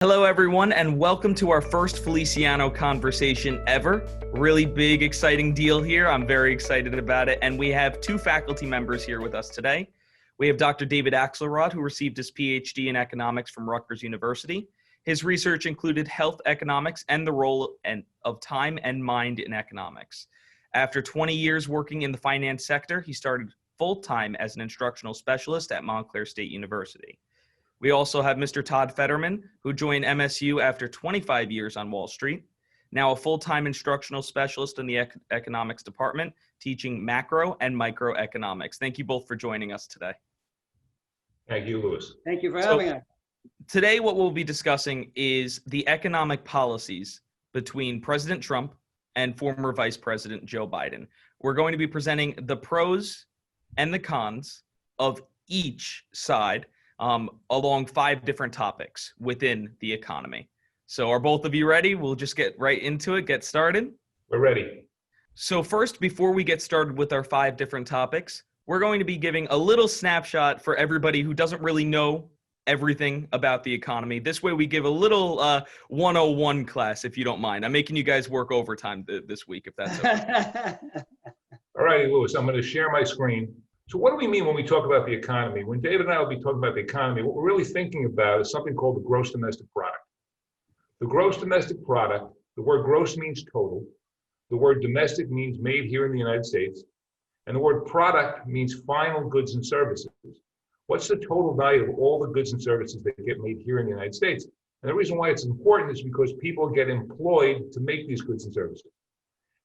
Hello, everyone, and welcome to our first Feliciano conversation ever. Really big, exciting deal here. I'm very excited about it. And we have two faculty members here with us today. We have Dr. David Axelrod, who received his PhD in economics from Rutgers University. His research included health economics and the role of time and mind in economics. After 20 years working in the finance sector, he started full-time as an instructional specialist at Montclair State University. We also have Mr. Todd Federman, who joined MSU after 25 years on Wall Street, now a full-time instructional specialist in the economics department, teaching macro and microeconomics. Thank you both for joining us today. Thank you, Louis. Thank you for having us. Today, what we'll be discussing is the economic policies between President Trump and former Vice President Joe Biden. We're going to be presenting the pros and the cons of each side along 5 different topics within the economy. So are both of you ready? We'll just get right into it, get started. We're ready. So first, before we get started with our 5 different topics, we're going to be giving a little snapshot for everybody who doesn't really know everything about the economy. This way we give a little 101 class, if you don't mind. I'm making you guys work overtime this week, if that's okay. All righty, Louis, I'm going to share my screen. So what do we mean when we talk about the economy? When David and I will be talking about the economy, what we're really thinking about is something called the gross domestic product. The gross domestic product, the word gross means total. The word domestic means made here in the United States. And the word product means final goods and services. What's the total value of all the goods and services that get made here in the United States? And the reason why it's important is because people get employed to make these goods and services.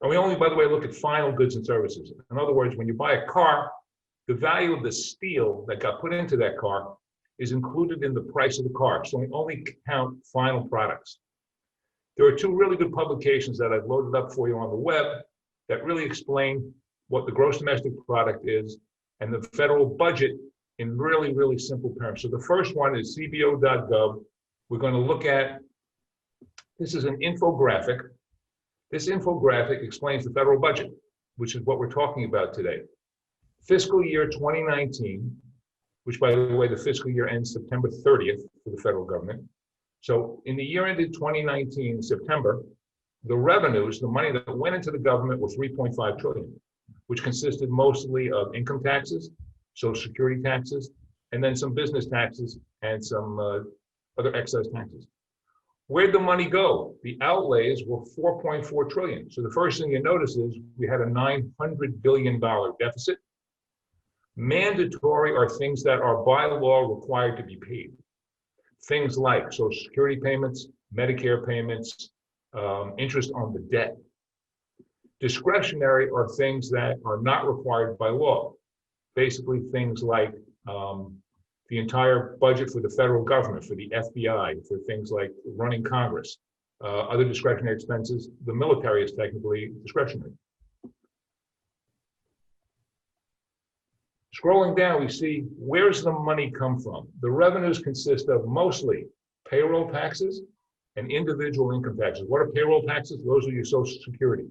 And we only, by the way, look at final goods and services. In other words, when you buy a car, the value of the steel that got put into that car is included in the price of the car. So we only count final products. There are 2 really good publications that I've loaded up for you on the web that really explain what the gross domestic product is and the federal budget in really, really simple terms. So the first one is cbo.gov. We're going to look at, this is an infographic. This infographic explains the federal budget, which is what we're talking about today. Fiscal year 2019, which by the way, the fiscal year ends September 30th for the federal government. So in the year ended 2019, September, the revenues, the money that went into the government was 3.5 trillion, which consisted mostly of income taxes, social security taxes, and then some business taxes and some other excise taxes. Where'd the money go? The outlays were 4.4 trillion. So the first thing you notice is we had a $900 billion deficit. Mandatory are things that are by law required to be paid. Things like Social Security payments, Medicare payments, interest on the debt. Discretionary are things that are not required by law. Basically things like the entire budget for the federal government, for the FBI, for things like running Congress, other discretionary expenses. The military is technically discretionary. Scrolling down, we see where's the money come from? The revenues consist of mostly payroll taxes and individual income taxes. What are payroll taxes? Those are your Social Security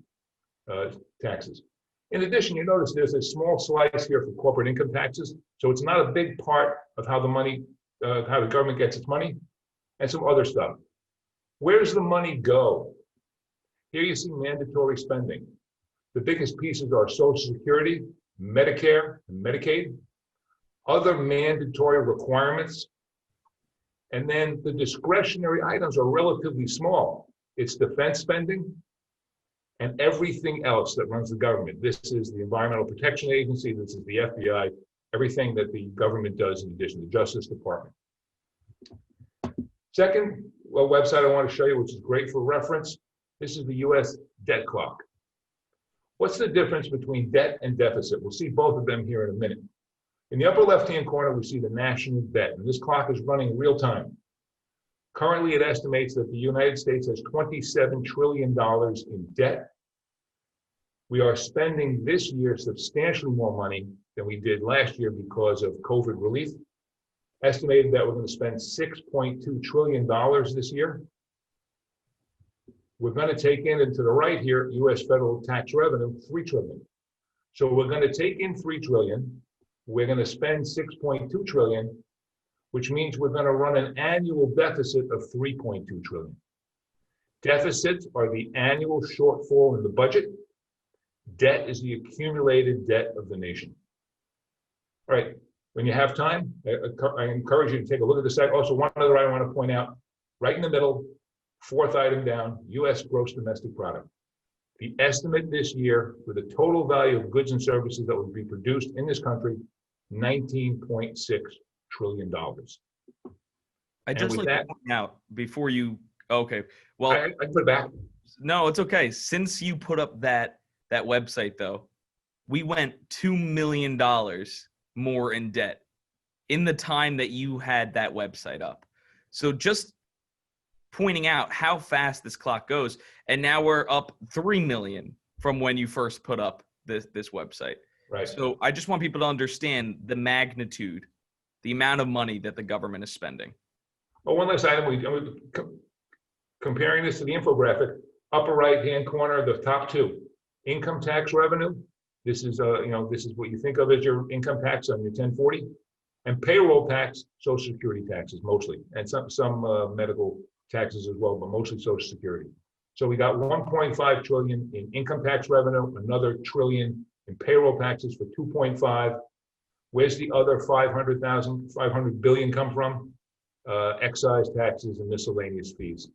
taxes. In addition, you notice there's a small slice here for corporate income taxes. So it's not a big part of how the money, how the government gets its money, and some other stuff. Where does the money go? Here you see mandatory spending. The biggest pieces are Social Security, Medicare and Medicaid, other mandatory requirements, and then the discretionary items are relatively small. It's defense spending and everything else that runs the government. This is the Environmental Protection Agency, this is the FBI, everything that the government does in addition, the Justice Department. Second website I want to show you, which is great for reference, this is the US debt clock. What's the difference between debt and deficit? We'll see both of them here in a minute. In the upper left-hand corner, we see the national debt, and this clock is running in real time. Currently, it estimates that the United States has $27 trillion in debt. We are spending this year substantially more money than we did last year because of COVID relief. Estimated that we're going to spend $6.2 trillion this year. We're going to take in, and to the right here, U.S. federal tax revenue, $3 trillion. So we're going to take in $3 trillion. We're going to spend $6.2 trillion. which means we're going to run an annual deficit of 3.2 trillion. Deficits are the annual shortfall in the budget. Debt is the accumulated debt of the nation. All right, when you have time, I encourage you to take a look at the site. Also, one other item I want to point out, right in the middle, fourth item down, U.S. gross domestic product. The estimate this year for the total value of goods and services that will be produced in this country, $19.6 trillion. I just like to point out before you, okay, well, I put it back. No, it's okay. Since you put up that website though, we went $2 million more in debt in the time that you had that website up. So just pointing out how fast this clock goes, and now we're up 3 million from when you first put up this website. Right. So I just want people to understand the magnitude, the amount of money that the government is spending. Well, one last item, comparing this to the infographic, upper right-hand corner, the top two, income tax revenue. This is this is what you think of as your income tax on your 1040, and payroll tax, Social Security taxes mostly, and some medical taxes as well, but mostly Social Security. So we got 1.5 trillion in income tax revenue, another trillion in payroll taxes for 2.5. Where's the other 500 billion come from? Excise taxes and miscellaneous fees.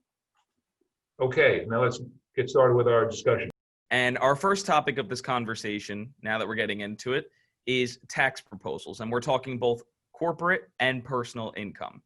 Okay, now let's get started with our discussion. And our first topic of this conversation, now that we're getting into it, is tax proposals. And we're talking both corporate and personal income.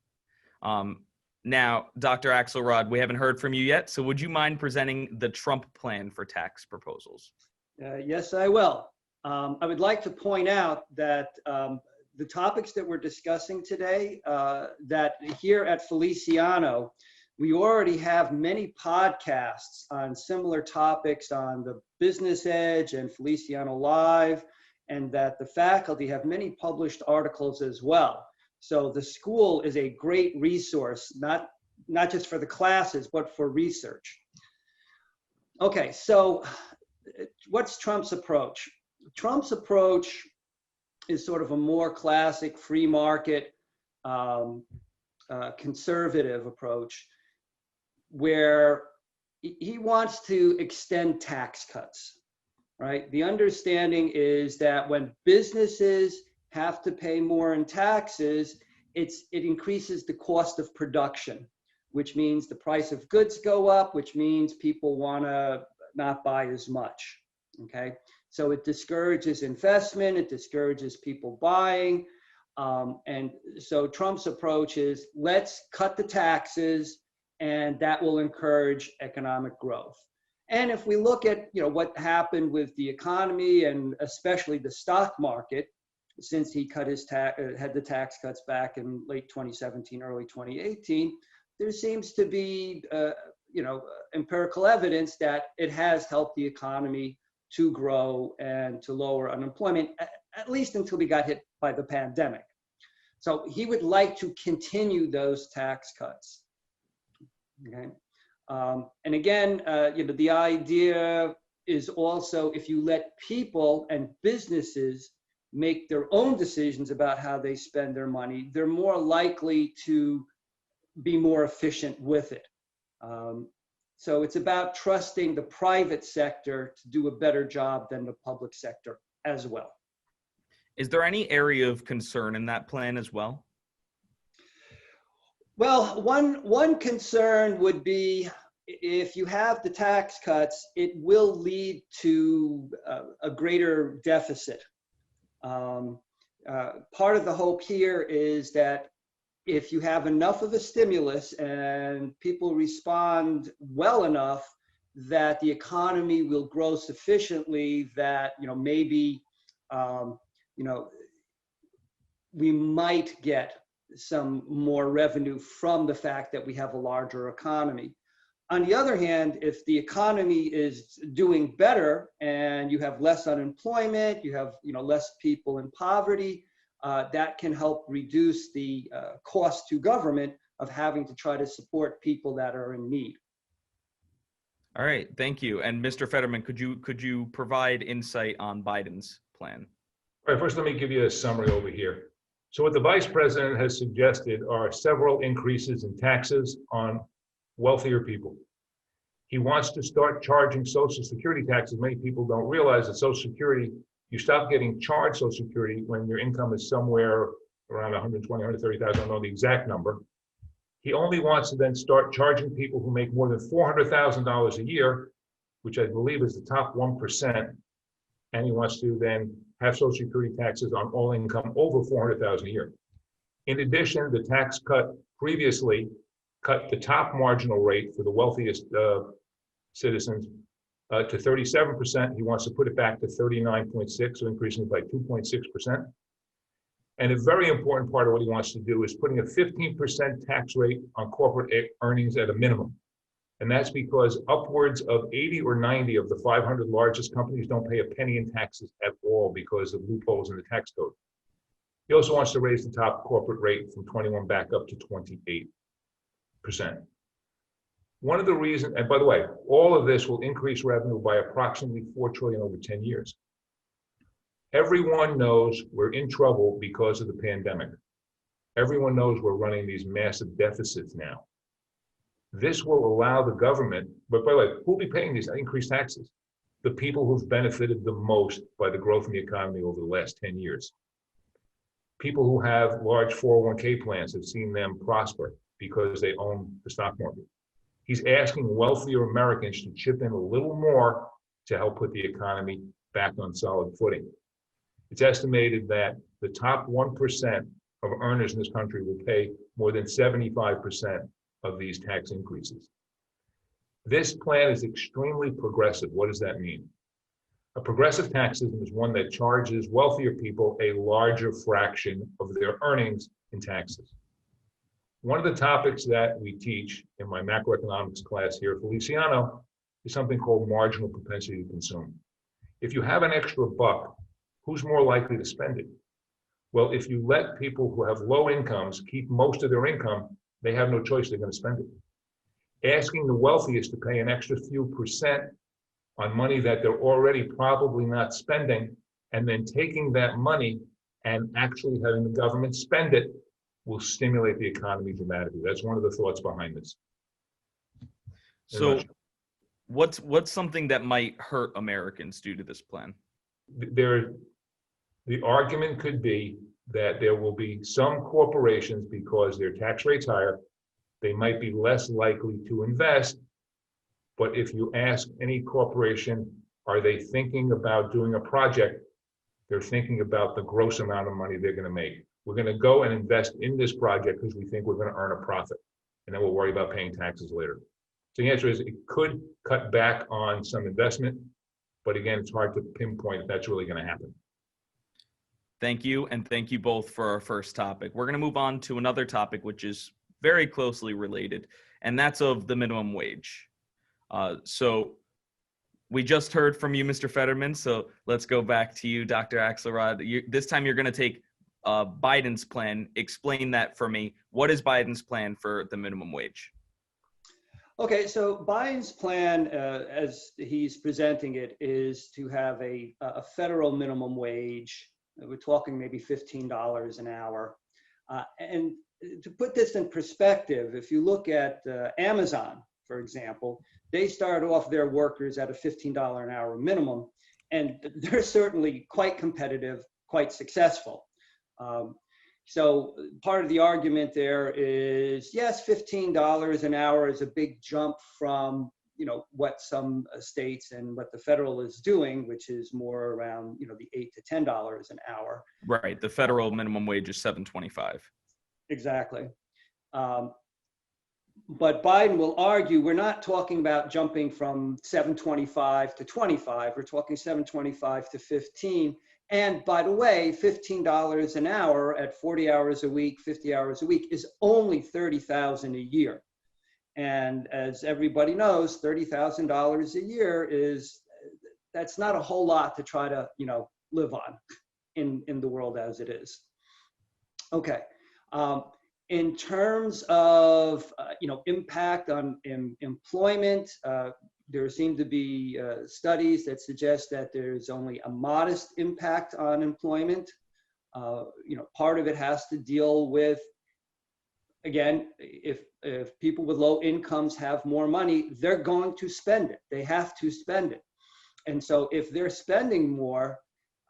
Now, Dr. Axelrod, we haven't heard from you yet, so would you mind presenting the Trump plan for tax proposals? Yes, I will. I would like to point out that the topics that we're discussing today, that here at Feliciano, we already have many podcasts on similar topics on the Business Edge and Feliciano Live, and that the faculty have many published articles as well. So the school is a great resource, not just for the classes, but for research. Okay, so what's Trump's approach? Trump's approach is sort of a more classic free market, conservative approach, where he wants to extend tax cuts, right? The understanding is that when businesses have to pay more in taxes, it increases the cost of production, which means the price of goods go up, which means people want to not buy as much, okay? So it discourages investment, it discourages people buying, and so Trump's approach is let's cut the taxes, and that will encourage economic growth. And if we look at what happened with the economy and especially the stock market, since he cut his had the tax cuts back in late 2017, early 2018, there seems to be empirical evidence that it has helped the economy to grow and to lower unemployment, at least until we got hit by the pandemic. So he would like to continue those tax cuts. Okay, and again, the idea is also if you let people and businesses make their own decisions about how they spend their money, they're more likely to be more efficient with it. So it's about trusting the private sector to do a better job than the public sector as well. Is there any area of concern in that plan as well? Well, one concern would be if you have the tax cuts, it will lead to a greater deficit. Part of the hope here is that if you have enough of a stimulus and people respond well enough, that the economy will grow sufficiently that maybe we might get some more revenue from the fact that we have a larger economy. On the other hand, if the economy is doing better and you have less unemployment, you have less people in poverty, that can help reduce the cost to government of having to try to support people that are in need. All right, thank you. And Mr. Federman, could you provide insight on Biden's plan? All right, first let me give you a summary over here. So what the vice president has suggested are several increases in taxes on wealthier people. He wants to start charging Social Security taxes. Many people don't realize that Social Security, you stop getting charged Social Security when your income is somewhere around 120, 130,000, I don't know the exact number. He only wants to then start charging people who make more than $400,000 a year, which I believe is the top 1%. And he wants to then have Social Security taxes on all income over $400,000 a year. In addition, the tax cut previously cut the top marginal rate for the wealthiest citizens to 37%. He wants to put it back to 39.6, so increasing it by 2.6%. And a very important part of what he wants to do is putting a 15% tax rate on corporate earnings at a minimum. And that's because upwards of 80 or 90 of the 500 largest companies don't pay a penny in taxes at all because of loopholes in the tax code. He also wants to raise the top corporate rate from 21 back up to 28%. One of the reasons, and by the way, all of this will increase revenue by approximately $4 trillion over 10 years. Everyone knows we're in trouble because of the pandemic. Everyone knows we're running these massive deficits now. This will allow the government, but by the way, who'll be paying these increased taxes? The people who've benefited the most by the growth in the economy over the last 10 years. People who have large 401k plans have seen them prosper because they own the stock market. He's asking wealthier Americans to chip in a little more to help put the economy back on solid footing. It's estimated that the top 1% of earners in this country will pay more than 75% of these tax increases. This plan is extremely progressive. What does that mean? A progressive tax system is one that charges wealthier people a larger fraction of their earnings in taxes. One of the topics that we teach in my macroeconomics class here at Feliciano is something called marginal propensity to consume. If you have an extra buck, who's more likely to spend it? Well, if you let people who have low incomes keep most of their income, they have no choice, they're going to spend it. Asking the wealthiest to pay an extra few percent on money that they're already probably not spending, and then taking that money and actually having the government spend it will stimulate the economy dramatically. That's one of the thoughts behind this. So what's something that might hurt Americans due to this plan? The argument could be that there will be some corporations, because their tax rate's higher, they might be less likely to invest. But if you ask any corporation, are they thinking about doing a project? They're thinking about the gross amount of money they're going to make. We're going to go and invest in this project because we think we're going to earn a profit, and then we'll worry about paying taxes later. So the answer is it could cut back on some investment, but again, it's hard to pinpoint if that's really going to happen. Thank you, and thank you both for our first topic. We're going to move on to another topic which is very closely related, and that's of the minimum wage. So we just heard from you, Mr. Federman, so let's go back to you, Dr. Axelrod. This time you're going to take Biden's plan. Explain that for me. What is Biden's plan for the minimum wage? Okay, so Biden's plan, as he's presenting it, is to have a federal minimum wage. We're talking maybe $15 an hour. And to put this in perspective, if you look at Amazon, for example, they start off their workers at a $15 an hour minimum, and they're certainly quite competitive, quite successful. So part of the argument there is, yes, $15 an hour is a big jump from what some states and what the federal is doing, which is more around the $8 to $10 an hour. Right. The federal minimum wage is $7.25. Exactly. But Biden will argue we're not talking about jumping from $7.25 to $25. We're talking $7.25 to $15. And by the way, $15 an hour at 40 hours a week, 50 hours a week is only $30,000 a year. And as everybody knows, $30,000 a year that's not a whole lot to try to live on in the world as it is. Okay. In terms of impact on employment, there seem to be studies that suggest that there's only a modest impact on employment. Part of it has to deal with, again, if people with low incomes have more money, they're going to spend it. They have to spend it. And so if they're spending more,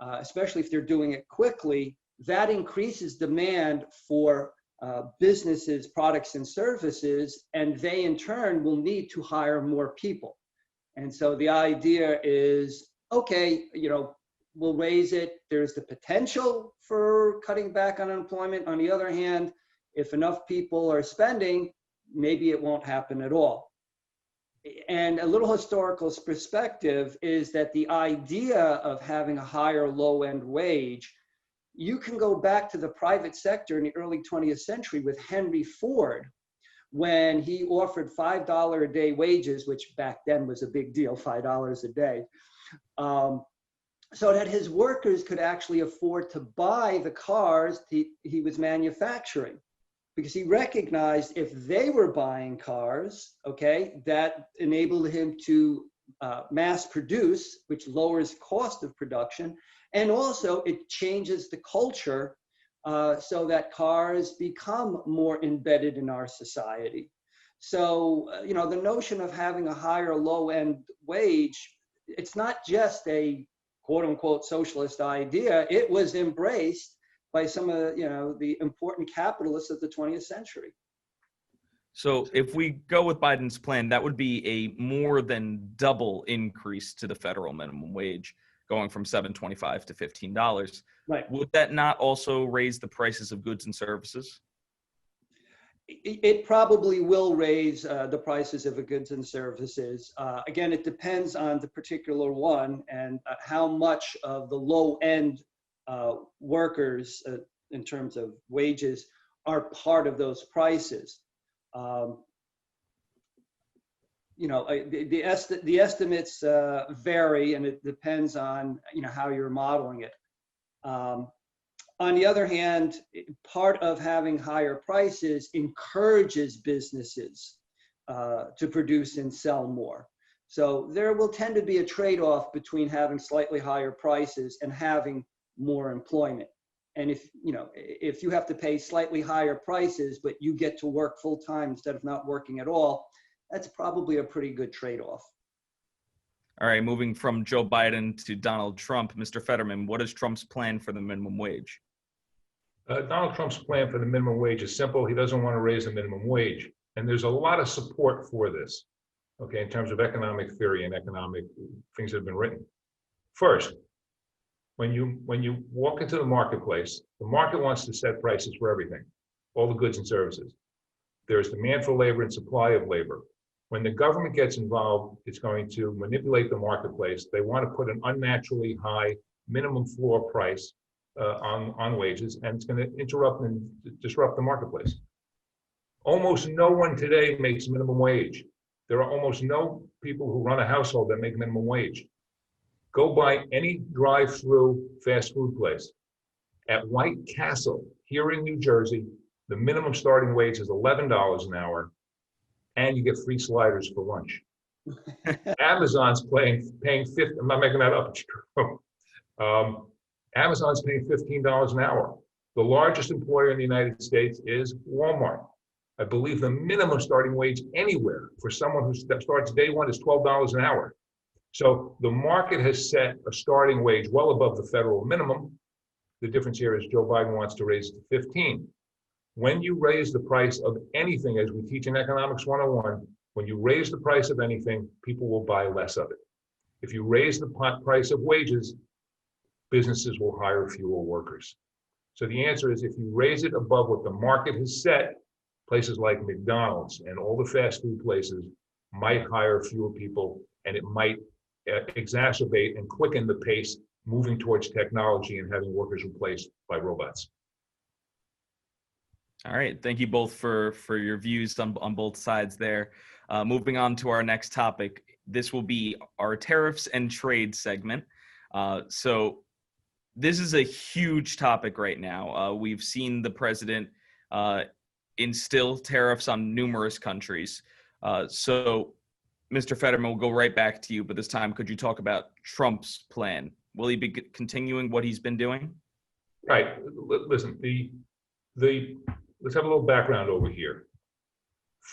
especially if they're doing it quickly, that increases demand for businesses, products, and services, and they in turn will need to hire more people. And so the idea is, okay, we'll raise it. There's the potential for cutting back on unemployment. On the other hand, if enough people are spending, maybe it won't happen at all. And a little historical perspective is that the idea of having a higher low-end wage, you can go back to the private sector in the early 20th century with Henry Ford, when he offered $5 a day wages, which back then was a big deal, $5 a day, so that his workers could actually afford to buy the cars he was manufacturing. Because he recognized if they were buying cars, okay, that enabled him to mass produce, which lowers cost of production. And also it changes the culture so that cars become more embedded in our society. So, the notion of having a higher low-end wage, it's not just a quote unquote socialist idea. It was embraced by some of the important capitalists of the 20th century. So if we go with Biden's plan, that would be a more than double increase to the federal minimum wage, going from $7.25 to $15. Right. Would that not also raise the prices of goods and services? It probably will raise the prices of the goods and services. Again, it depends on the particular one and how much of the low end workers in terms of wages are part of those prices. The estimates vary, and it depends on how you're modeling it. On the other hand, part of having higher prices encourages businesses to produce and sell more. So there will tend to be a trade-off between having slightly higher prices and having more employment. And if you have to pay slightly higher prices, but you get to work full time instead of not working at all, that's probably a pretty good trade-off. All right, moving from Joe Biden to Donald Trump, Mr. Federman, what is Trump's plan for the minimum wage? Donald Trump's plan for the minimum wage is simple. He doesn't want to raise the minimum wage. And there's a lot of support for this, okay, in terms of economic theory and economic things that have been written. First, when you walk into the marketplace, the market wants to set prices for everything, all the goods and services. There's demand for labor and supply of labor. When the government gets involved, it's going to manipulate the marketplace. They want to put an unnaturally high minimum floor price on wages, and it's going to interrupt and disrupt the marketplace. Almost no one today makes minimum wage. There are almost no people who run a household that make minimum wage. Go by any drive-through fast food place. At White Castle here in New Jersey, the minimum starting wage is $11 an hour, and you get free sliders for lunch. Amazon's paying 50. I'm not making that up. It's true. Amazon's paying $15 an hour. The largest employer in the United States is Walmart. I believe the minimum starting wage anywhere for someone who starts day one is $12 an hour. So the market has set a starting wage well above the federal minimum. The difference here is Joe Biden wants to raise it to 15. When you raise the price of anything, as we teach in Economics 101, when you raise the price of anything, people will buy less of it. If you raise the price of wages, businesses will hire fewer workers. So the answer is, if you raise it above what the market has set, places like McDonald's and all the fast food places might hire fewer people, and it might exacerbate and quicken the pace moving towards technology and having workers replaced by robots. All right. Thank you both for your views on both sides there. Moving on to our next topic. This will be our tariffs and trade segment. So this is a huge topic right now. We've seen the president instill tariffs on numerous countries. So Mr. Federman, we'll go right back to you, but this time, could you talk about Trump's plan? Will he be continuing what he's been doing? Right. Listen, let's have a little background over here.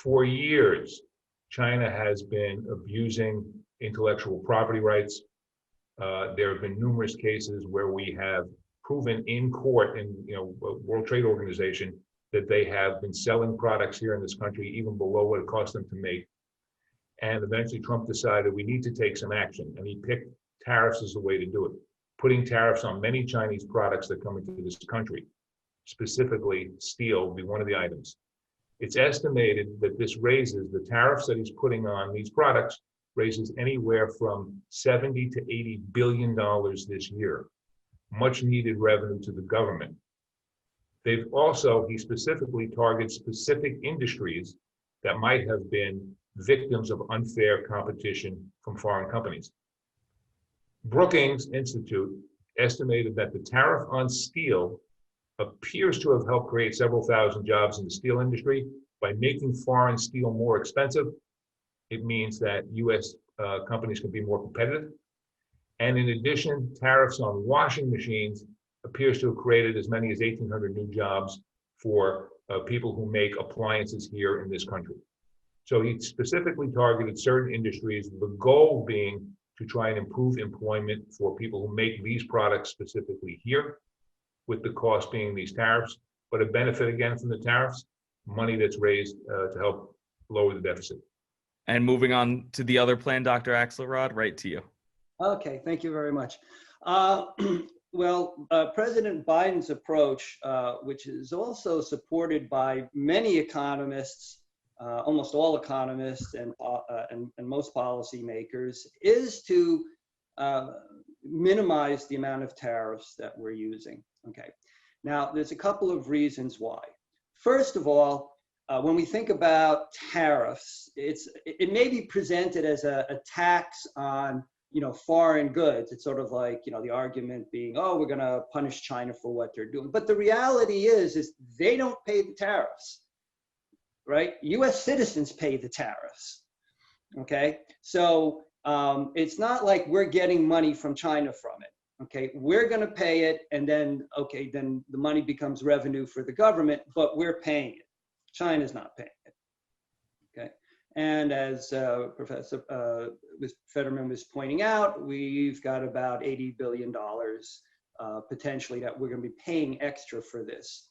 For years, China has been abusing intellectual property rights. There have been numerous cases where we have proven in court in World Trade Organization that they have been selling products here in this country even below what it cost them to make. And eventually Trump decided we need to take some action, and he picked tariffs as the way to do it, putting tariffs on many Chinese products that come into this country. Specifically, steel will be one of the items. It's estimated that this raises the tariffs that he's putting on these products raises anywhere from 70 to 80 billion dollars this year, much needed revenue to the government. He specifically targets specific industries that might have been victims of unfair competition from foreign companies. Brookings Institute estimated that the tariff on steel appears to have helped create several thousand jobs in the steel industry by making foreign steel more expensive. It means that U.S. Companies can be more competitive. And in addition, tariffs on washing machines appears to have created as many as 1,800 new jobs for people who make appliances here in this country. So he specifically targeted certain industries, the goal being to try and improve employment for people who make these products specifically here, with the cost being these tariffs, but a benefit again from the tariffs, money that's raised to help lower the deficit. And moving on to the other plan, Dr. Axelrod, right to you. Okay, thank you very much. President Biden's approach, which is also supported by many economists, almost all economists and most policymakers, is to minimize the amount of tariffs that we're using. Okay, now there's a couple of reasons why. First of all, when we think about tariffs, it may be presented as a tax on foreign goods. It's sort of like the argument being, oh, we're going to punish China for what they're doing. But the reality is they don't pay the tariffs, right? U.S. citizens pay the tariffs. Okay, so it's not like we're getting money from China from it. Okay, we're going to pay it, and then the money becomes revenue for the government, but we're paying it. China's not paying it. Okay, and as Professor Federman was pointing out, we've got about $80 billion potentially that we're going to be paying extra for this.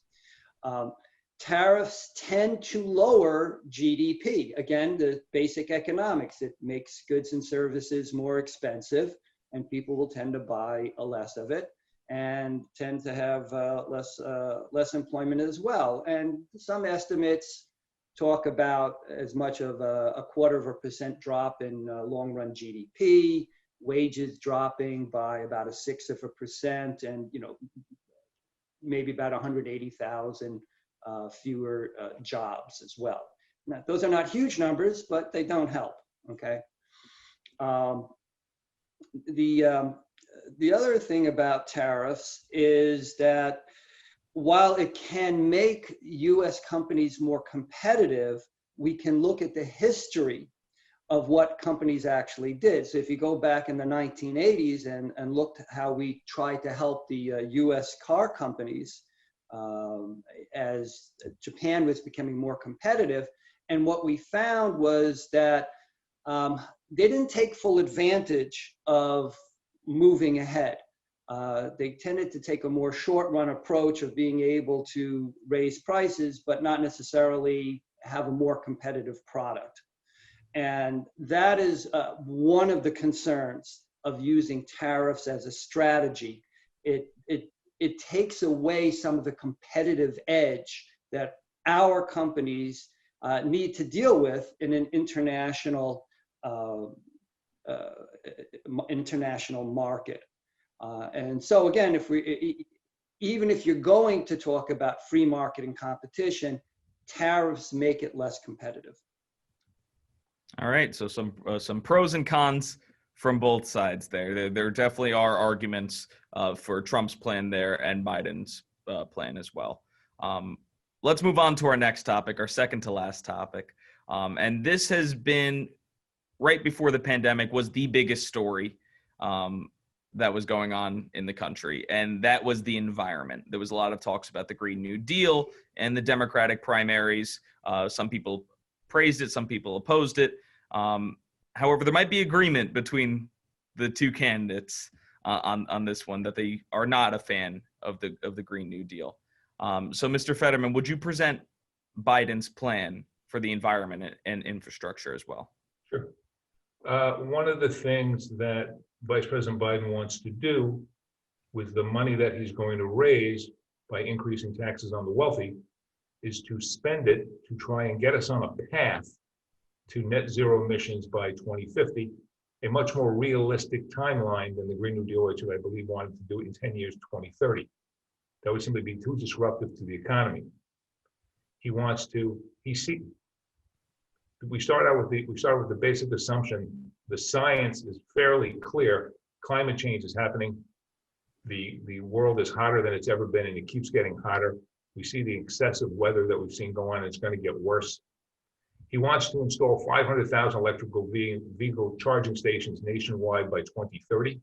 Tariffs tend to lower GDP. Again, the basic economics. It makes goods and services more expensive, and people will tend to buy less of it and tend to have less employment as well. And some estimates talk about as much of a 0.25% drop in long-run GDP, wages dropping by about 0.6%, and maybe about 180,000 fewer jobs as well. Now, those are not huge numbers, but they don't help. Okay. The other thing about tariffs is that while it can make U.S. companies more competitive, we can look at the history of what companies actually did. So if you go back in the 1980s and looked at how we tried to help the U.S. car companies as Japan was becoming more competitive, and what we found was that they didn't take full advantage of moving ahead. They tended to take a more short-run approach of being able to raise prices, but not necessarily have a more competitive product. And that is one of the concerns of using tariffs as a strategy. It takes away some of the competitive edge that our companies need to deal with in an international market. And so again, even if you're going to talk about free market and competition, tariffs make it less competitive. All right, so some pros and cons from both sides there. There definitely are arguments for Trump's plan there and Biden's plan as well. Let's move on to our next topic, our second to last topic. And this has been, right before the pandemic, was the biggest story that was going on in the country, and that was the environment. There was a lot of talks about the Green New Deal and the Democratic primaries. Some people praised it, some people opposed it. However, there might be agreement between the two candidates on this one, that they are not a fan of the Green New Deal. So, Mr. Federman, would you present Biden's plan for the environment and infrastructure as well? Sure. One of the things that Vice President Biden wants to do with the money that he's going to raise by increasing taxes on the wealthy is to spend it to try and get us on a path to net zero emissions by 2050, a much more realistic timeline than the Green New Deal, which I believe wanted to do it in 10 years, 2030. That would simply be too disruptive to the economy. He wants to, we start with the basic assumption. The science is fairly clear. Climate change is happening. The world is hotter than it's ever been, and it keeps getting hotter. We see the excessive weather that we've seen go on, and it's going to get worse. He wants to install 500,000 electrical vehicle charging stations nationwide by 2030.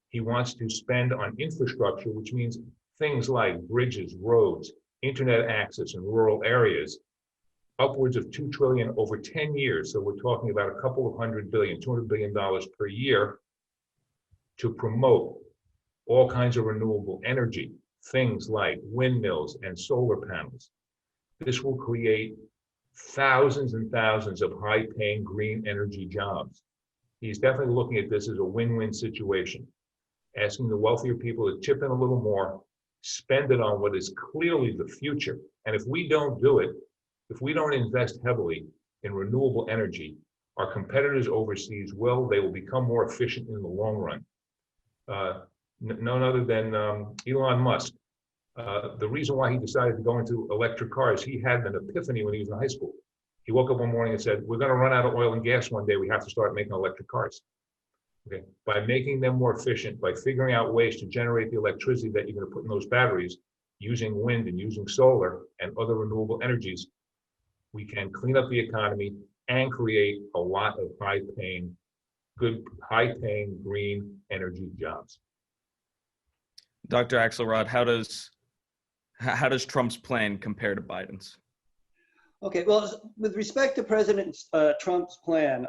He wants to spend on infrastructure, which means things like bridges, roads, internet access in rural areas, upwards of $2 trillion over 10 years. So we're talking about a couple of $100 billion, $200 billion per year to promote all kinds of renewable energy, things like windmills and solar panels. This will create thousands and thousands of high-paying green energy jobs. He's definitely looking at this as a win-win situation, asking the wealthier people to chip in a little more, spend it on what is clearly the future. And if we don't do it, if we don't invest heavily in renewable energy, our competitors overseas will. They will become more efficient in the long run. None other than Elon Musk. The reason why he decided to go into electric cars, he had an epiphany when he was in high school. He woke up one morning and said, we're going to run out of oil and gas one day. We have to start making electric cars. Okay. By making them more efficient, by figuring out ways to generate the electricity that you're going to put in those batteries, using wind and using solar and other renewable energies, we can clean up the economy and create a lot of high-paying green energy jobs. Dr. Axelrod, how does Trump's plan compare to Biden's? Okay, well, with respect to President Trump's plan,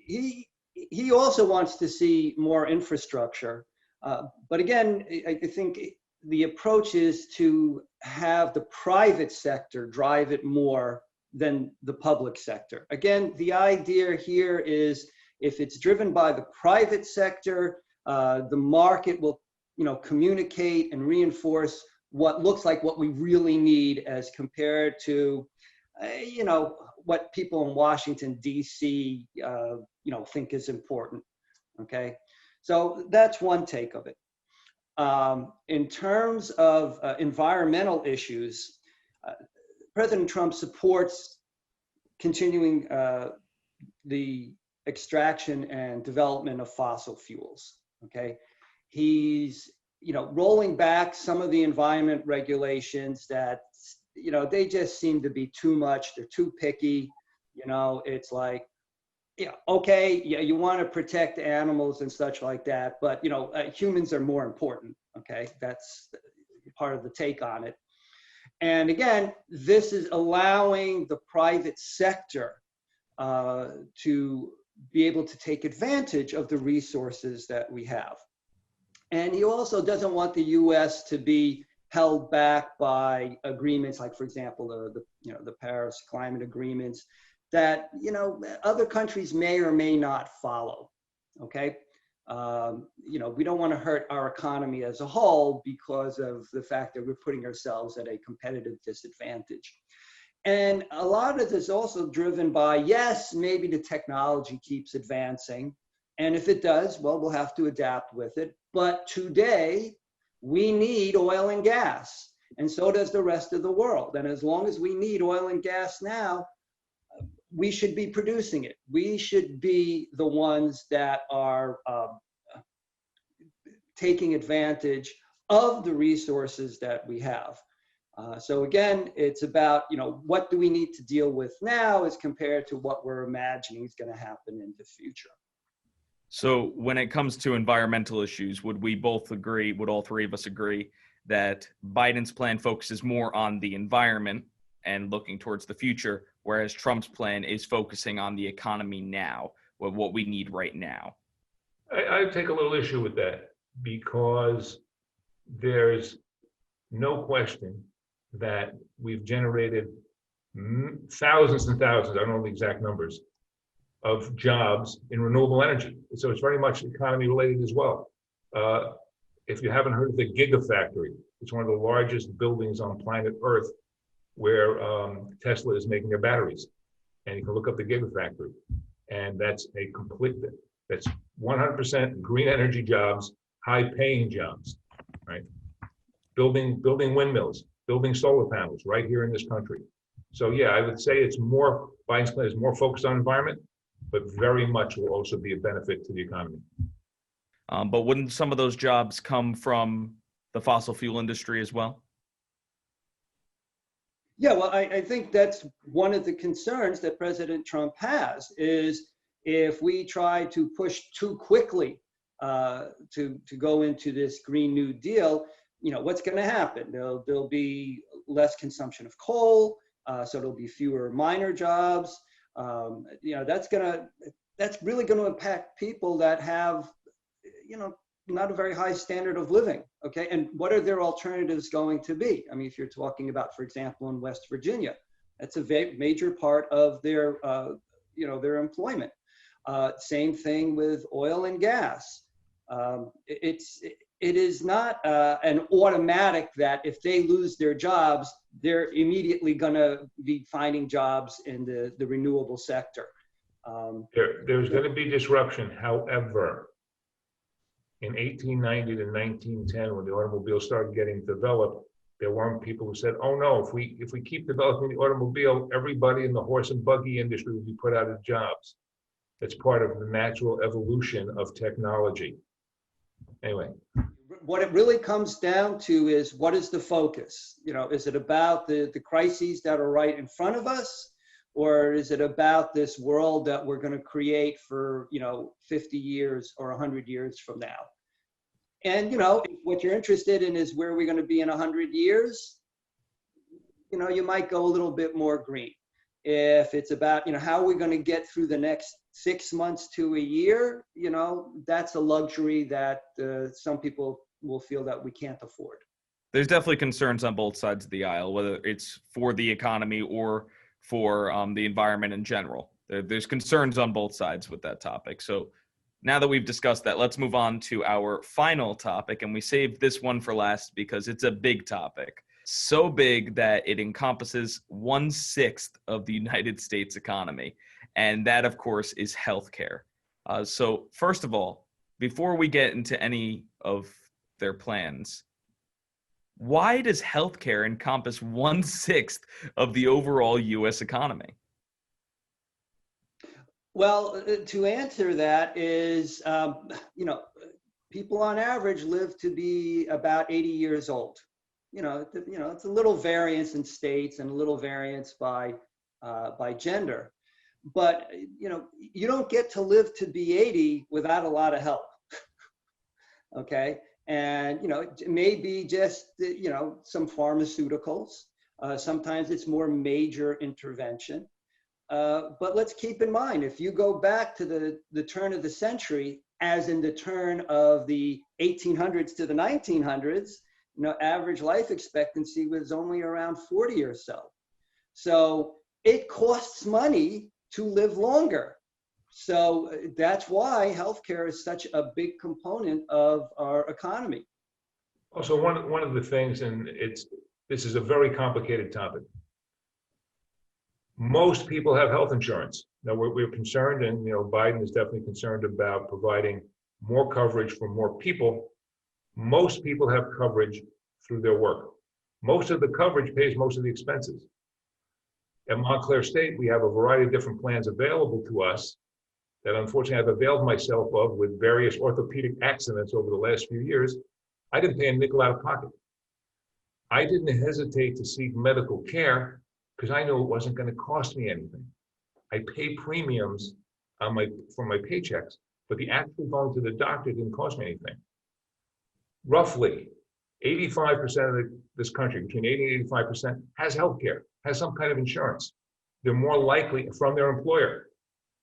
he also wants to see more infrastructure. But again, I think the approach is to have the private sector drive it more than the public sector. Again, the idea here is if it's driven by the private sector, the market will, communicate and reinforce what looks like what we really need as compared to, what people in Washington, D.C., think is important. Okay, so that's one take of it. In terms of environmental issues, President Trump supports continuing the extraction and development of fossil fuels. Okay, he's rolling back some of the environment regulations that they just seem to be too much. They're too picky. It's like, okay, you want to protect animals and such like that, but humans are more important. Okay, that's part of the take on it. And again, this is allowing the private sector to be able to take advantage of the resources that we have. And he also doesn't want the U.S. to be held back by agreements like, for example, the Paris climate agreements that other countries may or may not follow. Okay, we don't want to hurt our economy as a whole because of the fact that we're putting ourselves at a competitive disadvantage. And a lot of this is also driven by, yes, maybe the technology keeps advancing. And if it does, well, we'll have to adapt with it. But today, we need oil and gas. And so does the rest of the world. And as long as we need oil and gas now, we should be producing it. We should be the ones that are taking advantage of the resources that we have. So again, it's about, what do we need to deal with now as compared to what we're imagining is going to happen in the future. So when it comes to environmental issues, would we both agree, would all three of us agree that Biden's plan focuses more on the environment and looking towards the future, whereas Trump's plan is focusing on the economy now, what we need right now? I take a little issue with that because there's no question that we've generated thousands and thousands, I don't know the exact numbers, of jobs in renewable energy. So it's very much economy related as well. If you haven't heard of the Gigafactory, it's one of the largest buildings on planet Earth where Tesla is making their batteries. And you can look up the Gigafactory. And that's that's 100% green energy jobs, high paying jobs, right? Building windmills, building solar panels right here in this country. So yeah, I would say Biden's plan is more focused on environment, but very much will also be a benefit to the economy. But wouldn't some of those jobs come from the fossil fuel industry as well? Yeah, well, I think that's one of the concerns that President Trump has is if we try to push too quickly to go into this Green New Deal, what's going to happen? There'll be less consumption of coal, so there'll be fewer miner jobs. That's really going to impact people that have, not a very high standard of living. Okay, and what are their alternatives going to be? I mean, if you're talking about, for example, in West Virginia, that's a major part of their, their employment. Same thing with oil and gas. It is not an automatic that if they lose their jobs, they're immediately going to be finding jobs in the renewable sector. There's going to be disruption. However, in 1890 to 1910, when the automobile started getting developed, there weren't people who said, "Oh no, if we keep developing the automobile, everybody in the horse and buggy industry will be put out of jobs." It's part of the natural evolution of technology. Anyway. What it really comes down to is what is the focus? Is it about the crises that are right in front of us? Or is it about this world that we're going to create for, 50 years or 100 years from now? And, what you're interested in is where we're going to be in 100 years. You might go a little bit more green. If it's about, how are we going to get through the next 6 months to a year, that's a luxury that some people will feel that we can't afford. There's definitely concerns on both sides of the aisle, whether it's for the economy or for the environment in general. There's concerns on both sides with that topic. So now that we've discussed that, let's move on to our final topic. And we saved this one for last because it's a big topic. So big that it encompasses 1/6 of the United States economy. And that, of course, is healthcare. So first of all, before we get into any of their plans, why does healthcare encompass 1/6 of the overall U.S. economy? Well, to answer that is, people on average live to be about 80 years old. It's a little variance in states and a little variance by gender, but you don't get to live to be 80 without a lot of help. Okay. And, it may be just, some pharmaceuticals. Sometimes it's more major intervention. But let's keep in mind, if you go back to the turn of the century, as in the turn of the 1800s to the 1900s, average life expectancy was only around 40 or so. So it costs money to live longer. So that's why healthcare is such a big component of our economy. Also, one of the things, and this is a very complicated topic. Most people have health insurance. Now we're concerned, and Biden is definitely concerned about providing more coverage for more people. Most people have coverage through their work. Most of the coverage pays most of the expenses. At Montclair State, we have a variety of different plans available to us that unfortunately I've availed myself of with various orthopedic accidents over the last few years. I didn't pay a nickel out of pocket. I didn't hesitate to seek medical care because I knew it wasn't going to cost me anything. I pay premiums for my paychecks but the actual going to the doctor didn't cost me anything. Roughly 85% of this country, between 80 and 85%, has health care, has some kind of insurance. They're more likely, from their employer,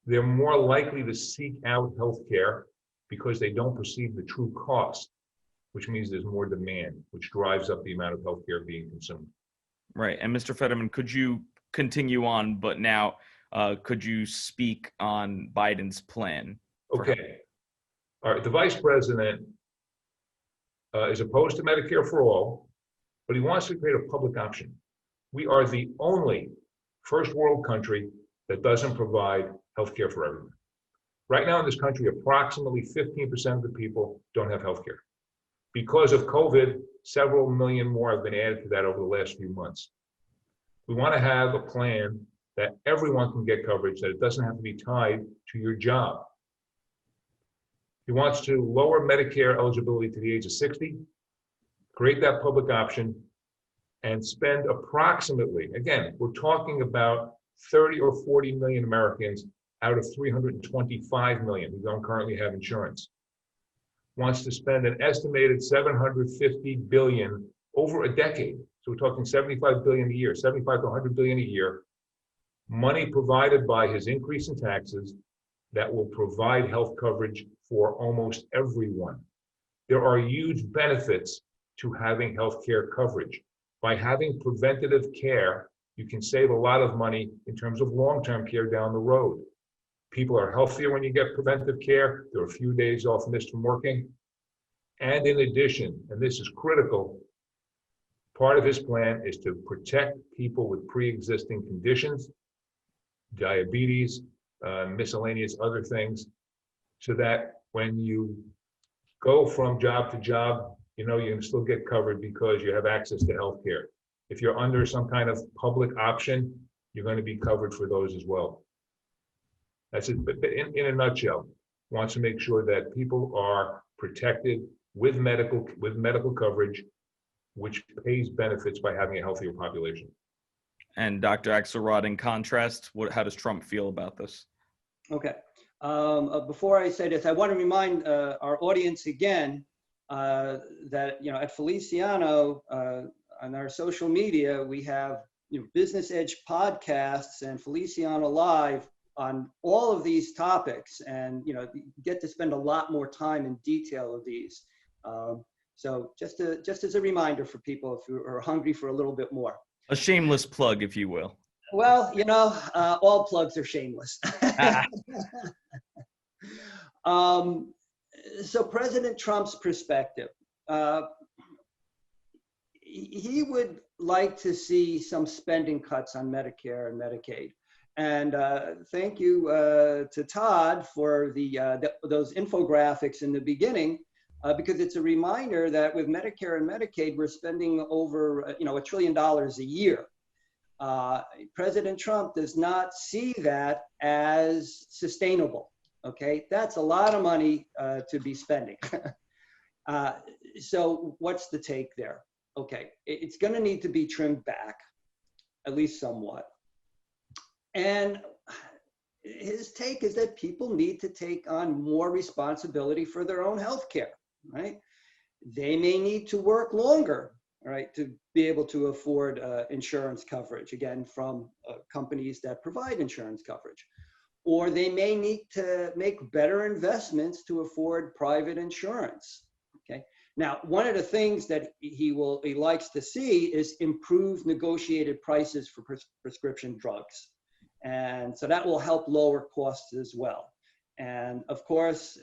they're more likely to seek out health care because they don't perceive the true cost, which means there's more demand, which drives up the amount of health care being consumed. Right. And Mr. Federman, could you continue on, but now could you speak on Biden's plan? Okay. All right. The vice president is opposed to Medicare for all, but he wants to create a public option. We are the only first world country that doesn't provide health care for everyone. Right now in this country, approximately 15% of the people don't have health care. Because of COVID, several million more have been added to that over the last few months. We want to have a plan that everyone can get coverage, that it doesn't have to be tied to your job. He wants to lower Medicare eligibility to the age of 60, create that public option, and spend approximately, again, we're talking about 30 or 40 million Americans out of 325 million who don't currently have insurance. Wants to spend an estimated 750 billion over a decade. So we're talking 75 billion a year, 75 to 100 billion a year, money provided by his increase in taxes that will provide health coverage for almost everyone. There are huge benefits to having health care coverage. By having preventative care, you can save a lot of money in terms of long-term care down the road. People are healthier when you get preventive care. There are a few days off missed from working. And in addition, and this is critical, part of his plan is to protect people with pre-existing conditions, diabetes, miscellaneous other things, so that when you go from job to job, you know you can still get covered because you have access to health care. If you're under some kind of public option, you're going to be covered for those as well. That's it. But in a nutshell, wants to make sure that people are protected with medical coverage, which pays benefits by having a healthier population. And Dr. Axelrod, in contrast, how does Trump feel about this? Okay. Before I say this, I want to remind our audience again that at Feliciano on our social media we have Business Edge podcasts and Feliciano Live on all of these topics, and you get to spend a lot more time in detail of these. So just as a reminder for people if you are hungry for a little bit more. A shameless plug, if you will. Well, all plugs are shameless. So President Trump's perspective, he would like to see some spending cuts on Medicare and Medicaid. And thank you to Todd for those infographics in the beginning, because it's a reminder that with Medicare and Medicaid, we're spending over $1 trillion a year. President Trump does not see that as sustainable. Okay, that's a lot of money to be spending. So what's the take there? Okay, it's going to need to be trimmed back, at least somewhat. And his take is that people need to take on more responsibility for their own health care, right? They may need to work longer, right, to be able to afford insurance coverage, again, from companies that provide insurance coverage. Or they may need to make better investments to afford private insurance. Okay. Now, one of the things that he likes to see is improved negotiated prices for prescription drugs. And so that will help lower costs as well. And of course,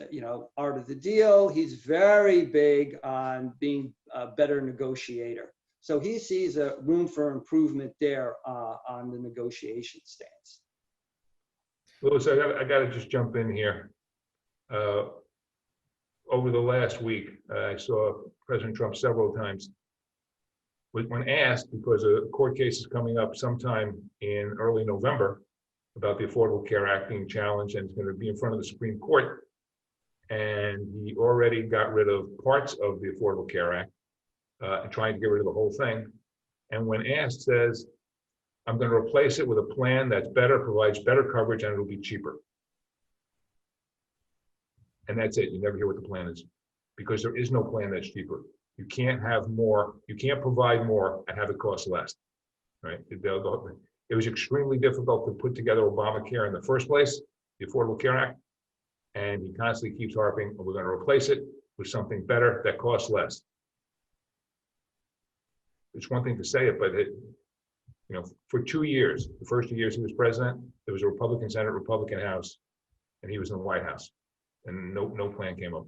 art of the deal, he's very big on being a better negotiator. So he sees a room for improvement there on the negotiation stance. Louis, I got to just jump in here. Over the last week, I saw President Trump several times. When asked, because a court case is coming up sometime in early November about the Affordable Care Act being challenged, and it's going to be in front of the Supreme Court. And he already got rid of parts of the Affordable Care Act and trying to get rid of the whole thing. And when asked, says, I'm going to replace it with a plan that's better, provides better coverage, and it'll be cheaper. And that's it. You never hear what the plan is, because there is no plan that's cheaper. You can't have more, you can't provide more and have it cost less, right? It was extremely difficult to put together Obamacare in the first place, the Affordable Care Act, and he constantly keeps harping, we're going to replace it with something better that costs less. It's one thing to say it, but for 2 years, the first 2 years he was president, there was a Republican Senate, Republican House, and he was in the White House, and no plan came up.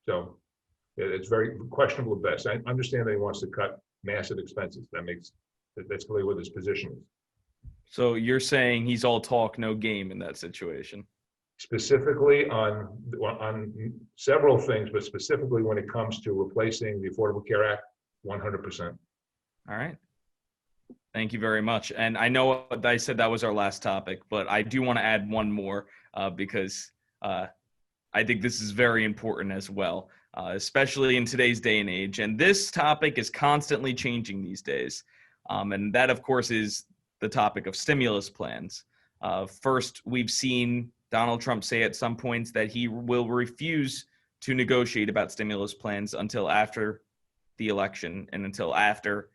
So it's very questionable at best. I understand that he wants to cut massive expenses. That's clearly what his position is. So you're saying he's all talk, no game in that situation? Specifically on several things, but specifically when it comes to replacing the Affordable Care Act, 100%. All right. Thank you very much. And I know I said that was our last topic, but I do want to add one more because I think this is very important as well, especially in today's day and age. And this topic is constantly changing these days. And that, of course, is the topic of stimulus plans. First, we've seen Donald Trump say at some points that he will refuse to negotiate about stimulus plans until after the election and until after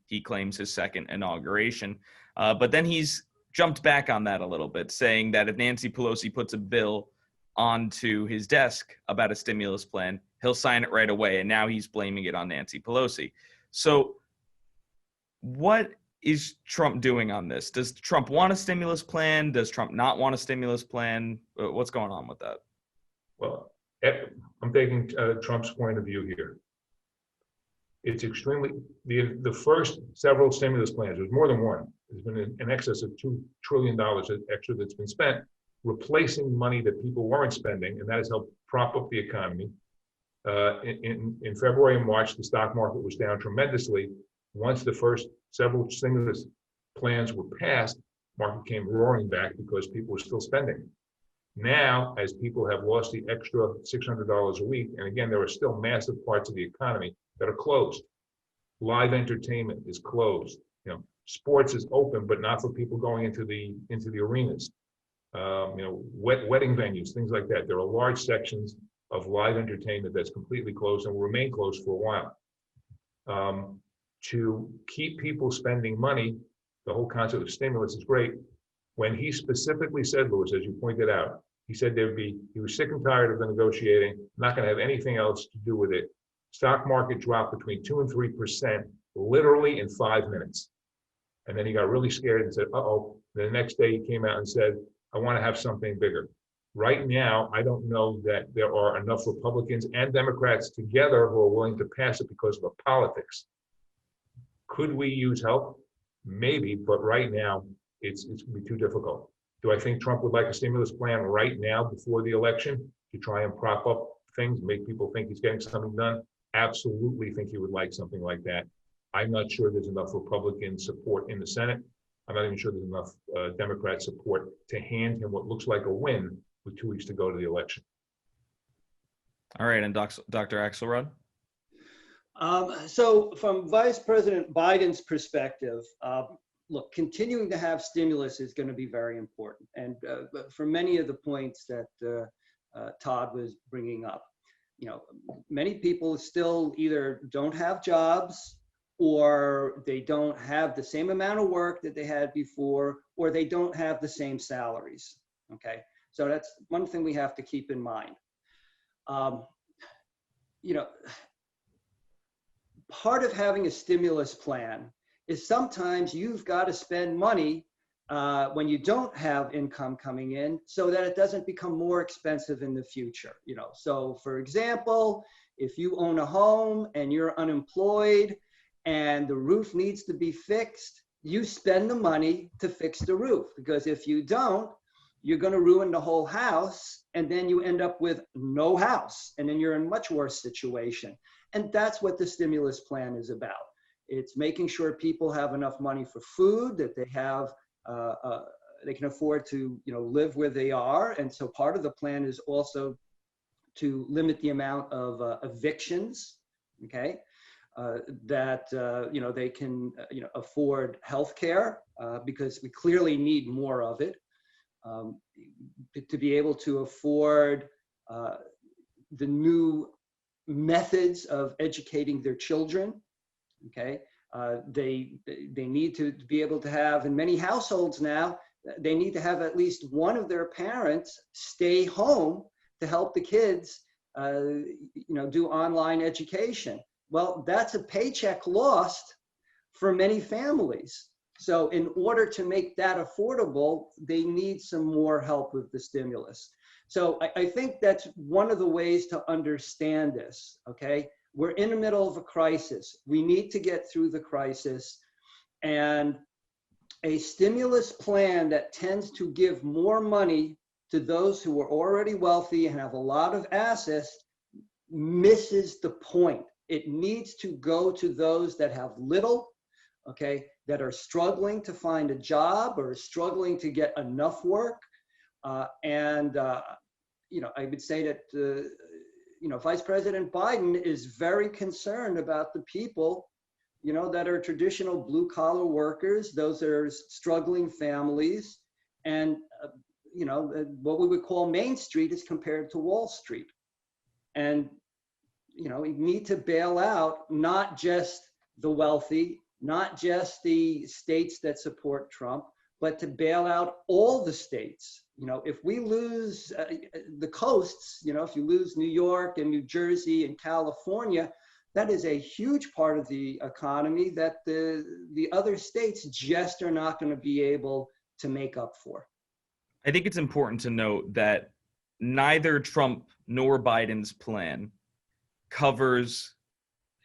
he claims his second inauguration. But then he's jumped back on that a little bit, saying that if Nancy Pelosi puts a bill onto his desk about a stimulus plan, he'll sign it right away. And now he's blaming it on Nancy Pelosi. So what is Trump doing on this? Does Trump want a stimulus plan? Does Trump not want a stimulus plan? What's going on with that? Well, I'm taking Trump's point of view here. It's extremely, the first several stimulus plans, there's more than one. There's been in excess of $2 trillion extra that's been spent, replacing money that people weren't spending, and that has helped prop up the economy. In February and March, the stock market was down tremendously. Once the first several stimulus plans were passed, market came roaring back because people were still spending. Now, as people have lost the extra $600 a week, and again, there are still massive parts of the economy that are closed. Live entertainment is closed. Sports is open, but not for people going into the arenas. Wedding venues, things like that. There are large sections of live entertainment that's completely closed and will remain closed for a while. To keep people spending money, the whole concept of stimulus is great. When he specifically said, Louis, as you pointed out, he said he was sick and tired of the negotiating, not going to have anything else to do with it. Stock market dropped between 2 and 3%, literally in 5 minutes. And then he got really scared and said, uh-oh. The next day he came out and said, I want to have something bigger. Right now, I don't know that there are enough Republicans and Democrats together who are willing to pass it because of the politics. Could we use help? Maybe, but right now, it's going to be too difficult. Do I think Trump would like a stimulus plan right now before the election to try and prop up things, make people think he's getting something done? Absolutely think he would like something like that. I'm not sure there's enough Republican support in the Senate. I'm not even sure there's enough Democrat support to hand him what looks like a win with 2 weeks to go to the election. All right, and Dr. Axelrod? So from Vice President Biden's perspective, look, continuing to have stimulus is going to be very important. And for many of the points that Todd was bringing up, many people still either don't have jobs, or they don't have the same amount of work that they had before, or they don't have the same salaries. Okay, so that's one thing we have to keep in mind. Part of having a stimulus plan is sometimes you've got to spend money when you don't have income coming in, so that it doesn't become more expensive in the future. So for example, if you own a home and you're unemployed and the roof needs to be fixed, you spend the money to fix the roof, because if you don't, you're going to ruin the whole house, and then you end up with no house, and then you're in a much worse situation. And that's what the stimulus plan is about. It's making sure people have enough money for food, that they have, they can afford to, live where they are. And so part of the plan is also to limit the amount of evictions, okay? That they can afford health care, because we clearly need more of it, to be able to afford the new methods of educating their children. Okay, they need to be able to have, in many households now, they need to have at least one of their parents stay home to help the kids, do online education. Well, that's a paycheck lost for many families. So in order to make that affordable, they need some more help with the stimulus. So I think that's one of the ways to understand this, okay? We're in the middle of a crisis. We need to get through the crisis, and a stimulus plan that tends to give more money to those who are already wealthy and have a lot of assets misses the point. It needs to go to those that have little, okay, that are struggling to find a job or struggling to get enough work. I would say that, Vice President Biden is very concerned about the people, that are traditional blue collar workers, those that are struggling families, and, what we would call Main Street is compared to Wall Street. And, we need to bail out not just the wealthy, not just the states that support Trump, but to bail out all the states. If we lose the coasts, if you lose New York and New Jersey and California, that is a huge part of the economy that the other states just are not going to be able to make up for. I think it's important to note that neither Trump nor Biden's plan covers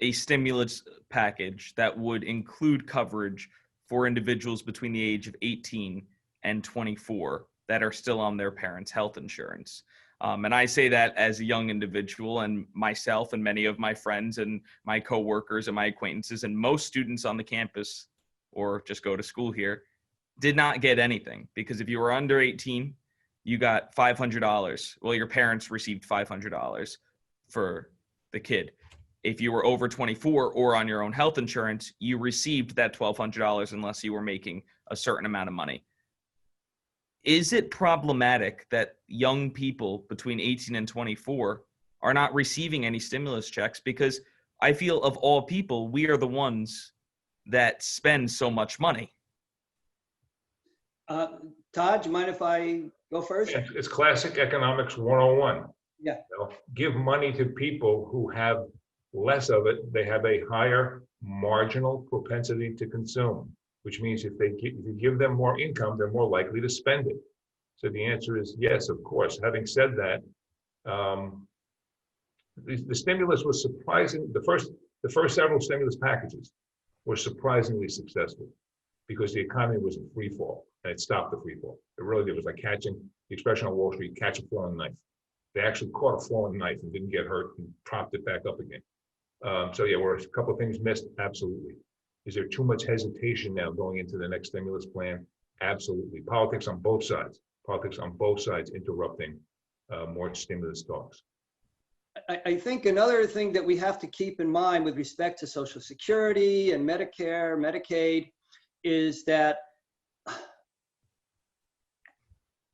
a stimulus package that would include coverage for individuals between the age of 18 and 24 that are still on their parents' health insurance. And I say that as a young individual, and myself and many of my friends and my coworkers and my acquaintances and most students on the campus or just go to school here did not get anything, because if you were under 18, you got $500. Well, your parents received $500 for the kid. If you were over 24 or on your own health insurance, you received that $1,200 unless you were making a certain amount of money. Is it problematic that young people between 18 and 24 are not receiving any stimulus checks? Because I feel of all people, we are the ones that spend so much money. Todd, do you mind if I go first? It's classic economics 101. Yeah. Give money to people who have less of it. They have a higher marginal propensity to consume, which means if you give them more income, they're more likely to spend it. So the answer is yes, of course. Having said that, the stimulus was surprising. The first several stimulus packages were surprisingly successful because the economy was in free fall, and it stopped the free fall. It really did. It was like catching, the expression on Wall Street, catch a falling knife. They actually caught a falling knife and didn't get hurt and propped it back up again. So yeah, were a couple of things missed? Absolutely. Is there too much hesitation now going into the next stimulus plan? Absolutely. Politics on both sides interrupting more stimulus talks. I think another thing that we have to keep in mind with respect to Social Security and Medicare, Medicaid, is that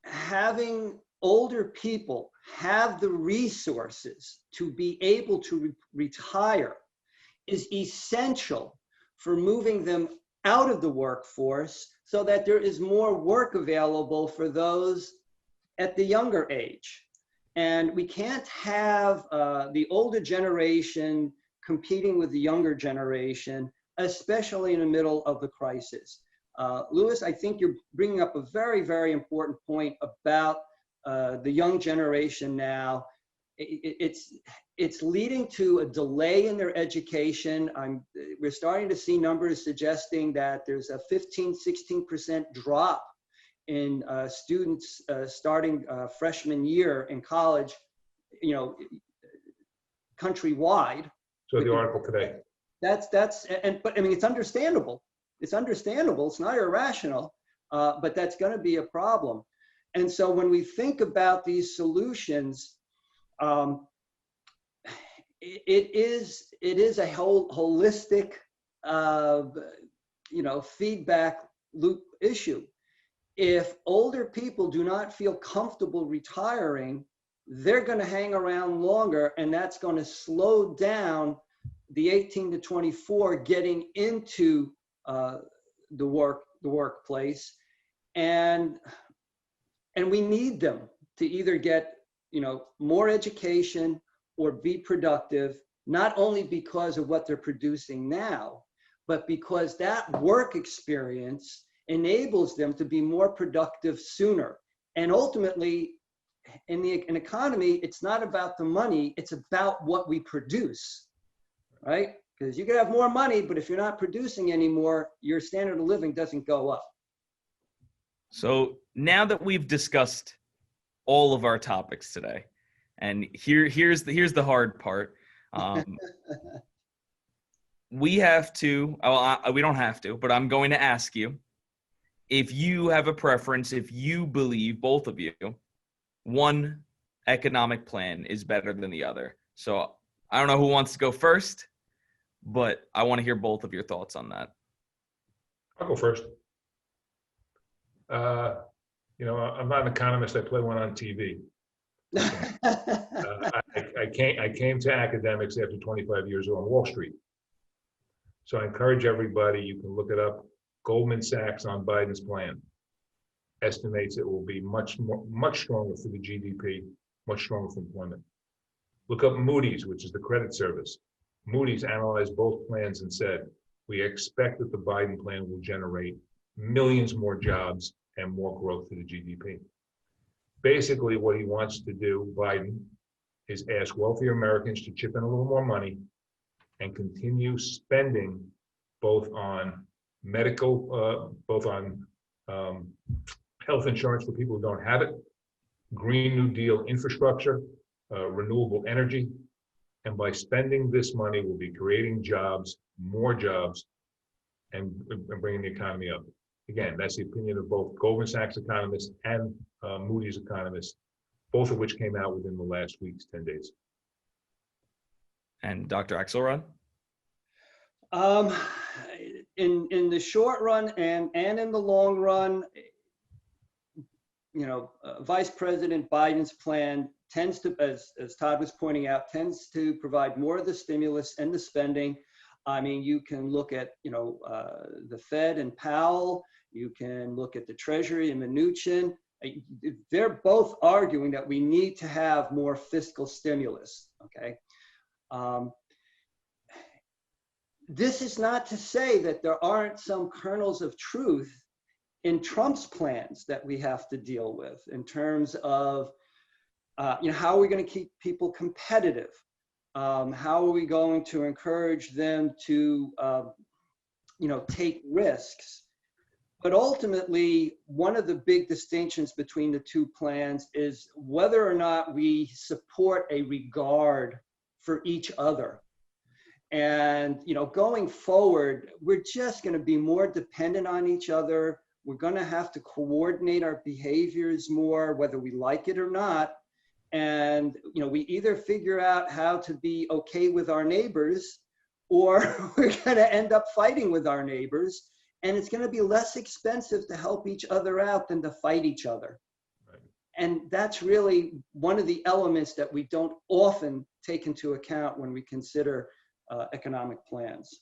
having older people have the resources to be able to retire is essential for moving them out of the workforce so that there is more work available for those at the younger age. And we can't have the older generation competing with the younger generation, especially in the middle of the crisis. Louis, I think you're bringing up a very, very important point about the young generation now. It's leading to a delay in their education. We're starting to see numbers suggesting that there's a 15-16% drop in students starting freshman year in college, countrywide. So the article today. But I mean, it's understandable. It's understandable. It's not irrational, but that's going to be a problem. And so when we think about these solutions, it is a whole holistic, feedback loop issue. If older people do not feel comfortable retiring, they're going to hang around longer, and that's going to slow down the 18 to 24 getting into the workplace, and we need them to either get more education or be productive, not only because of what they're producing now, but because that work experience enables them to be more productive sooner. And ultimately, in an economy, it's not about the money, it's about what we produce, right? Because you can have more money, but if you're not producing anymore, your standard of living doesn't go up. So now that we've discussed all of our topics today, and here's the hard part. We have to, we don't have to, but I'm going to ask you if you have a preference, if you believe, both of you, one economic plan is better than the other. So I don't know who wants to go first, but I want to hear both of your thoughts on that. I'll go first. I'm not an economist. I play one on TV. I came to academics after 25 years on Wall Street. So I encourage everybody, you can look it up. Goldman Sachs on Biden's plan estimates it will be much stronger for the GDP, much stronger for employment. Look up Moody's, which is the credit service. Moody's analyzed both plans and said, we expect that the Biden plan will generate millions more jobs and more growth to the GDP. Basically, what he wants to do, Biden, is ask wealthier Americans to chip in a little more money and continue spending both on medical, both on health insurance for people who don't have it, Green New Deal infrastructure, renewable energy. And by spending this money, we'll be creating jobs, more jobs, and bringing the economy up. Again, that's the opinion of both Goldman Sachs economists and Moody's economists, both of which came out within the last week's 10 days. And Dr. Axelrod? In the short run and in the long run, Vice President Biden's plan tends to, as Todd was pointing out, tends to provide more of the stimulus and the spending. I mean, you can look at, the Fed and Powell. You can look at the Treasury and Mnuchin. They're both arguing that we need to have more fiscal stimulus, okay? This is not to say that there aren't some kernels of truth in Trump's plans that we have to deal with in terms of, how are we going to keep people competitive? How are we going to encourage them to, take risks? But ultimately, one of the big distinctions between the two plans is whether or not we support a regard for each other. And, going forward, we're just going to be more dependent on each other. We're going to have to coordinate our behaviors more, whether we like it or not. And, we either figure out how to be okay with our neighbors, or we're going to end up fighting with our neighbors. And it's going to be less expensive to help each other out than to fight each other. Right. And that's really one of the elements that we don't often take into account when we consider economic plans.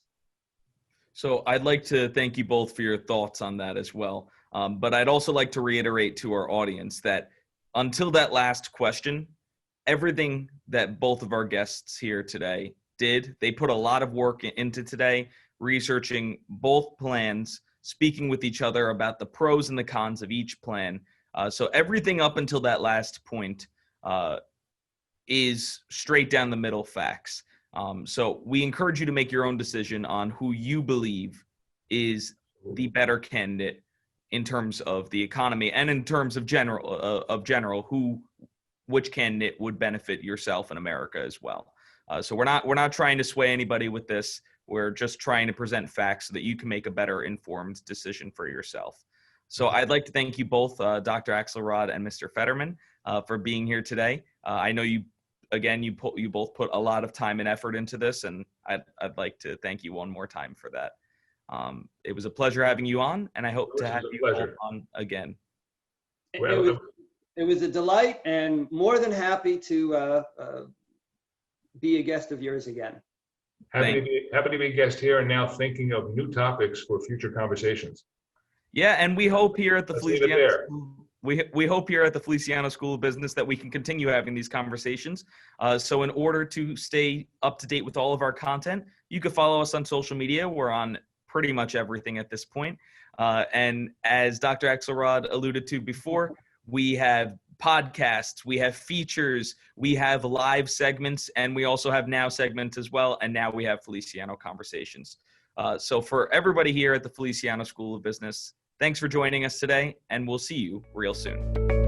So I'd like to thank you both for your thoughts on that as well. But I'd also like to reiterate to our audience that until that last question, everything that both of our guests here today did, they put a lot of work into today, researching both plans, speaking with each other about the pros and the cons of each plan. So everything up until that last point is straight down the middle facts. So we encourage you to make your own decision on who you believe is the better candidate in terms of the economy and in terms of which candidate would benefit yourself and America as well. So we're not trying to sway anybody with this. We're just trying to present facts so that you can make a better informed decision for yourself. So I'd like to thank you both, Dr. Axelrod and Mr. Federman, for being here today. I know you both put a lot of time and effort into this, and I'd like to thank you one more time for that. It was a pleasure having you on, and I hope to have you all on again. It was a delight, and more than happy to be a guest of yours again. Happy to be a guest here and now thinking of new topics for future conversations. Yeah, and we hope here at the Let's leave it there. we hope here at the Feliciano School of Business that we can continue having these conversations. So in order to stay up to date with all of our content, you can follow us on social media. We're on pretty much everything at this point. And as Dr. Axelrod alluded to before, we have podcasts, we have features, we have live segments, and we also have now segments as well. And now we have Feliciano Conversations. So for everybody here at the Feliciano School of Business, thanks for joining us today, and we'll see you real soon.